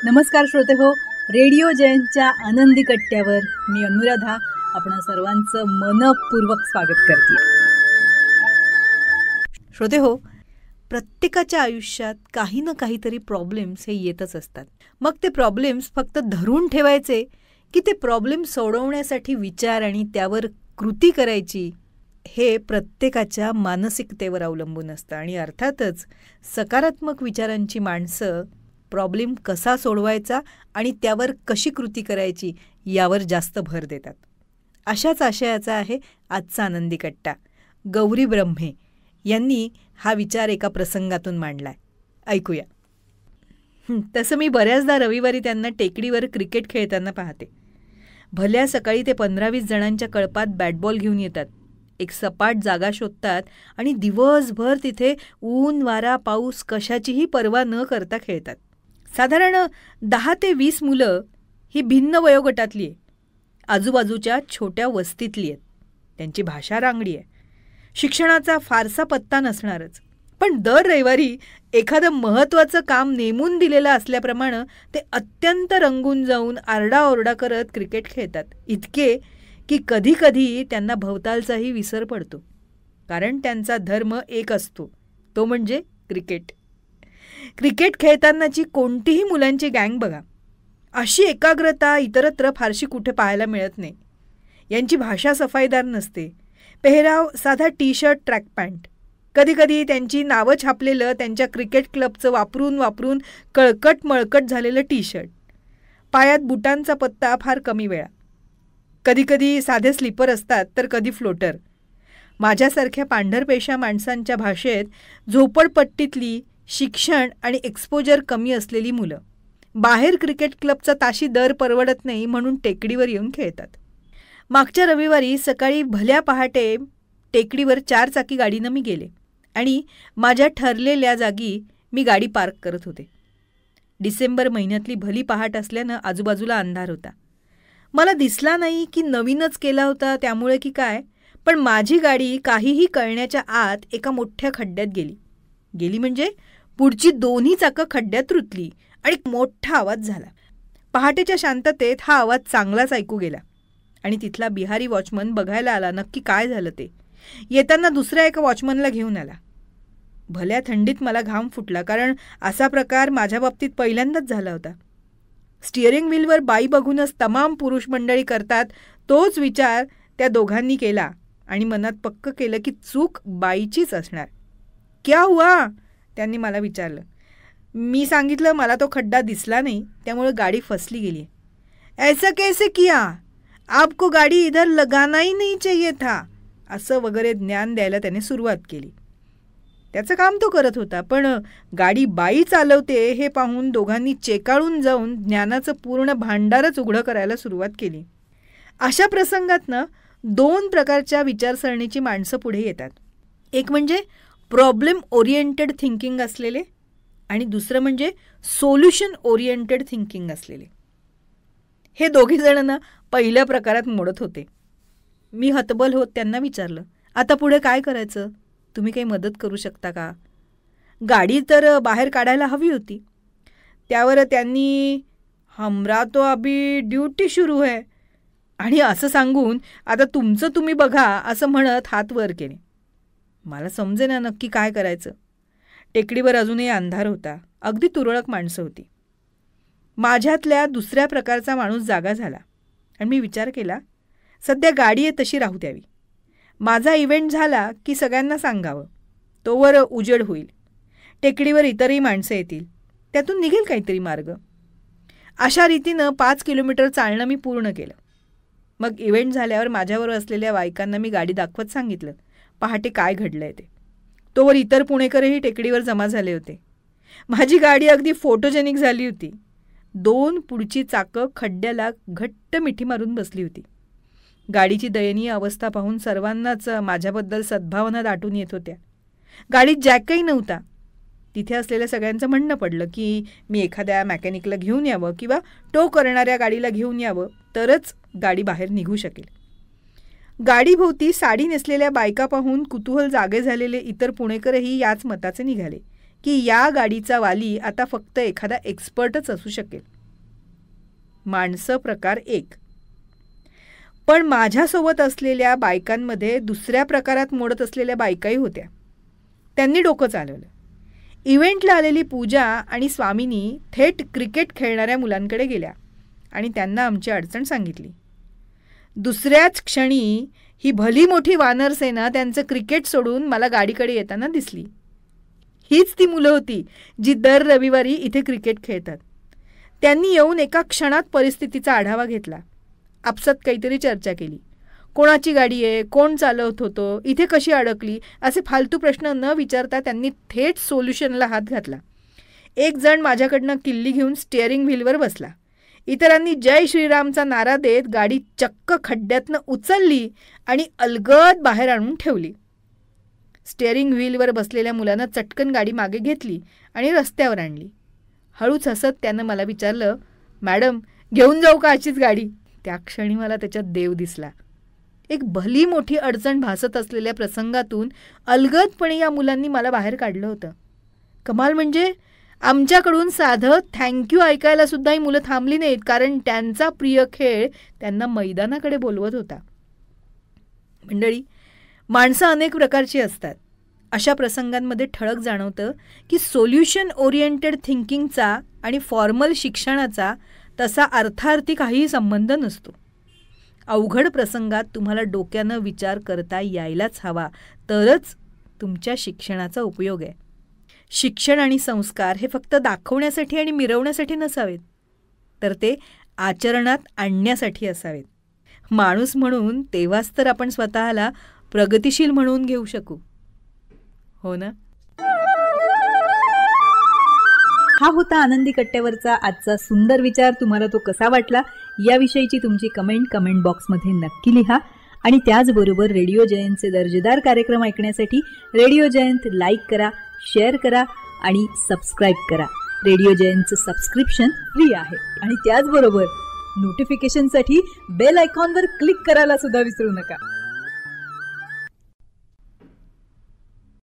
नमस्कार श्रोते हो, रेडिओ जयंतच्या आनंदी कट्ट्यावर मी अनुराधा आपण सर्वांचं मनपूर्वक स्वागत करते. श्रोते हो, प्रत्येकाच्या आयुष्यात काही ना काहीतरी प्रॉब्लेम्स हे येतच असतात. मग ते प्रॉब्लेम्स फक्त धरून ठेवायचे की ते प्रॉब्लेम सोडवण्यासाठी विचार आणि त्यावर कृती करायची, हे प्रत्येकाच्या मानसिकतेवर अवलंबून असतं. आणि अर्थातच सकारात्मक विचारांची माणसं प्रॉब्लेम कसा सोडवायचा आणि त्यावर कशी कृती करायची यावर जास्त भर देतात. अशाच आशयाचा आहे आजचा आनंदी कट्टा. गौरी ब्रह्मे यांनी हा विचार एका प्रसंगातून मांडलाय. ऐकूया. तसं मी बऱ्याचदा रविवारी त्यांना टेकडीवर क्रिकेट खेळताना पाहते. भल्या सकाळी ते 15-20 जणांच्या कळपात बॅटबॉल घेऊन येतात, एक सपाट जागा शोधतात आणि दिवसभर तिथे ऊन वारा पाऊस कशाचीही पर्वा न करता खेळतात. साधारण 10 ते 20 मुलं ही भिन्न वयोगटातली आहे, आजूबाजूच्या छोट्या वस्तीतली आहेत. त्यांची भाषा रांगडी आहे, शिक्षणाचा फारसा पत्ता नसणारच. पण दर रविवारी एखादं महत्त्वाचं काम नेमून दिलेलं असल्याप्रमाणे ते अत्यंत रंगून जाऊन आरडाओरडा करत क्रिकेट खेळतात. इतके की कधीकधी त्यांना भवतालचाही विसर पडतो, कारण त्यांचा धर्म एक असतो, तो म्हणजे क्रिकेट. क्रिकेट खेळतानाची कोणतीही मुलांची गँग बघा, अशी एकाग्रता इतरत्र फारशी कुठे पाहायला मिळत नाही. यांची भाषा सफाईदार नसते, पेहराव साधा टी शर्ट ट्रॅक पॅन्ट, कधीकधी त्यांची नावं छापलेलं त्यांच्या क्रिकेट क्लबचं वापरून वापरून कळकट मळकट झालेलं टी शर्ट, पायात बुटांचा पत्ता फार कमी वेळा, कधीकधी साधे स्लीपर असतात तर कधी फ्लोटर. माझ्यासारख्या पांढरपेशा माणसांच्या भाषेत झोपडपट्टीतली, शिक्षण आणि एक्सपोजर कमी असलेली मुलं. बाहेर क्रिकेट क्लबचा ताशी दर परवडत नाही म्हणून टेकडीवर येऊन खेळतात. मागच्या रविवारी सकाळी भल्या पहाटे टेकडीवर 4 चाकी गाडीनं मी गेले आणि माझ्या ठरलेल्या जागी मी गाडी पार्क करत होते. डिसेंबर महिन्यातली भली पहाट असल्यानं आजूबाजूला अंधार होता. मला दिसला नाही की नवीनच केला होता त्यामुळे की काय, पण माझी गाडी काहीही कळण्याच्या आत एका मोठ्या खड्ड्यात गेली म्हणजे पुढची दोन्ही चाकं खड्ड्यात रुतली आणि मोठा आवाज झाला. पहाटेच्या शांततेत हा आवाज चांगलाच ऐकू गेला आणि तिथला बिहारी वॉचमन बघायला आला नक्की काय झालं ते. येताना दुसऱ्या एका वॉचमनला घेऊन आला. भल्या थंडीत मला घाम फुटला, कारण असा प्रकार माझ्या बाबतीत पहिल्यांदाच झाला होता. स्टिअरिंग व्हीलवर बाई बघूनच तमाम पुरुष मंडळी करतात, तोच विचार त्या दोघांनी केला आणि मनात पक्क केलं की चूक बाईचीच असणार. क्या हुआ, त्यांनी मला विचारलं. मी सांगितलं मला तो खड्डा दिसला नाही, त्यामुळे गाडी फसली गेली. ऐसा कैसे किया, आपको गाडी इधर लगाना ही नहीं चाहिए था, असं वगैरे ज्ञान द्यायला त्याने सुरुवात केली. त्याचं काम तो करत होता, पण गाडी बाई चालवते हे पाहून दोघांनी चेकाळून जाऊन ज्ञानाचं पूर्ण भांडारच उघडं करायला सुरुवात केली. अशा प्रसंगातनं 2 प्रकारच्या विचारसरणीची माणसं पुढे येतात. एक म्हणजे प्रॉब्लेम ओरिएंटेड थिंकिंग असलेले आणि दुसरं म्हणजे सोल्युशन ओरिएंटेड थिंकिंग असलेले. हे दोघी जणांना पहिल्या प्रकारात मोडत होते. मी हतबल होत त्यांना विचारलं, आता पुढे काय करायचं, तुम्ही काही मदत करू शकता का. गाडी तर बाहेर काढायला हवी होती. त्यावर त्यांनी हमरा तो अभी ड्युटी सुरू है आणि असं सांगून आता तुमचं तुम्ही बघा असं म्हणत हात वर केले. मला समजेना नक्की काय करायचं. टेकडीवर अजूनही अंधार होता, अगदी तुरळक माणसं होती. माझ्यातल्या दुसऱ्या प्रकारचा माणूस जागा झाला आणि मी विचार केला, सध्या गाडी आहे तशी राहू द्यावी. माझा इव्हेंट झाला की सगळ्यांना सांगावं, तोवर उजेड होईल. टेकडीवर इतरही माणसं येतील, त्यातून निघेल काहीतरी मार्ग. अशा रीतीनं 5 किलोमीटर चालणं मी पूर्ण केलं. मग इव्हेंट झाल्यावर माझ्यावर असलेल्या बायकांना मी गाडी दाखवत सांगितलं पहाटे काय घडलंय ते. तोवर इतर पुणेकरही टेकडीवर जमा झाले होते. माझी गाडी अगदी फोटोजेनिक झाली होती. 2 पुढची चाकं खड्ड्याला घट्ट मिठी मारून बसली होती. गाडीची दयनीय अवस्था पाहून सर्वांनाच माझ्याबद्दल सद्भावना दाटून येत होत्या. गाडीत जॅकही नव्हता. तिथे असलेल्या सगळ्यांचं म्हणणं पडलं की मी एखाद्या मॅकॅनिकला घेऊन यावं किंवा टो करणाऱ्या गाडीला घेऊन यावं, तरच गाडी बाहेर निघू शकेल. गाडीभोवती साडी नेसलेल्या बायका पाहून कुतूहल जागे झालेले इतर पुणेकरही याच मताचे निघाले की या गाडीचा वाली आता फक्त एखादा एक्सपर्टच असू शकेल. माणसं प्रकार 1. पण माझ्यासोबत असलेल्या बायकांमध्ये दुसऱ्या प्रकारात मोडत असलेल्या बायकाही होत्या. त्यांनी डोकं चालवलं. इव्हेंटला आलेली पूजा आणि स्वामिनी थेट क्रिकेट खेळणाऱ्या मुलांकडे गेल्या आणि त्यांना आमची अडचण सांगितली. दुसऱ्याच क्षणी ही भली मोठी वानरसेना त्यांचं क्रिकेट सोडून मला गाडीकडे येताना दिसली. हीच ती मुलं होती जी दर रविवारी इथे क्रिकेट खेळतात. त्यांनी येऊन एका क्षणात परिस्थितीचा आढावा घेतला. आपसात काहीतरी चर्चा केली. कोणाची गाडी आहे, कोण चालवत होतं, इथे कशी अडकली, असे फालतू प्रश्न न विचारता त्यांनी थेट सोल्युशनला हात घातला. एक जण माझ्याकडनं किल्ली घेऊन स्टिअरिंग व्हीलवर बसला. इतरांनी जय श्रीरामचा नारा देत गाडी चक्क खड्ड्यातनं उचलली आणि अलगद बाहेर आणून ठेवली. स्टिअरिंग व्हीलवर बसलेल्या मुलानं चटकन गाडी मागे घेतली आणि रस्त्यावर आणली. हळूच हसत त्यानं मला विचारलं, मॅडम घेऊन जाऊ का अशीच गाडी? त्या क्षणी मला त्याच्यात देव दिसला. एक भली मोठी अडचण भासत असलेल्या प्रसंगातून अलगदपणे या मुलांनी मला बाहेर काढलं होतं. कमाल म्हणजे आमच्याकडून साधं थँक्यू ऐकायला सुद्धा ही मुलं थांबली नाहीत, कारण त्यांचा प्रिय खेळ त्यांना मैदानाकडे बोलवत होता. मंडळी, माणसं अनेक प्रकारची असतात. अशा प्रसंगांमध्ये ठळक जाणवतं की सोल्युशन ओरिएंटेड थिंकिंगचा आणि फॉर्मल शिक्षणाचा तसा अर्थार्थी काहीही संबंध नसतो. अवघड प्रसंगात तुम्हाला डोक्यानं विचार करता यायलाच हवा, तरच तुमच्या शिक्षणाचा उपयोग आहे. शिक्षण आणि संस्कार हे फक्त दाखवण्यासाठी आणि मिरवण्यासाठी नसावेत, तर ते आचरणात आणण्यासाठी असावेत. माणूस म्हणून तेव्हाच तर आपण स्वतःला प्रगतिशील म्हणून घेऊ शकू. हो ना? हा होता आनंदी कट्ट्यावरचा आजचा सुंदर विचार. तुम्हाला तो कसा वाटला याविषयीची तुमची कमेंट बॉक्समध्ये नक्की लिहा. आणि त्याचबरोबर रेडिओ जयंतचे दर्जेदार कार्यक्रम ऐकण्यासाठी रेडिओ जयंत लाईक करा, शेअर करा आणि सबस्क्राईब करा. रेडिओ जयंतचं सबस्क्रिप्शन फ्री आहे. आणि त्याचबरोबर नोटिफिकेशनसाठी बेल आयकॉनवर क्लिक करायला सुद्धा विसरू नका.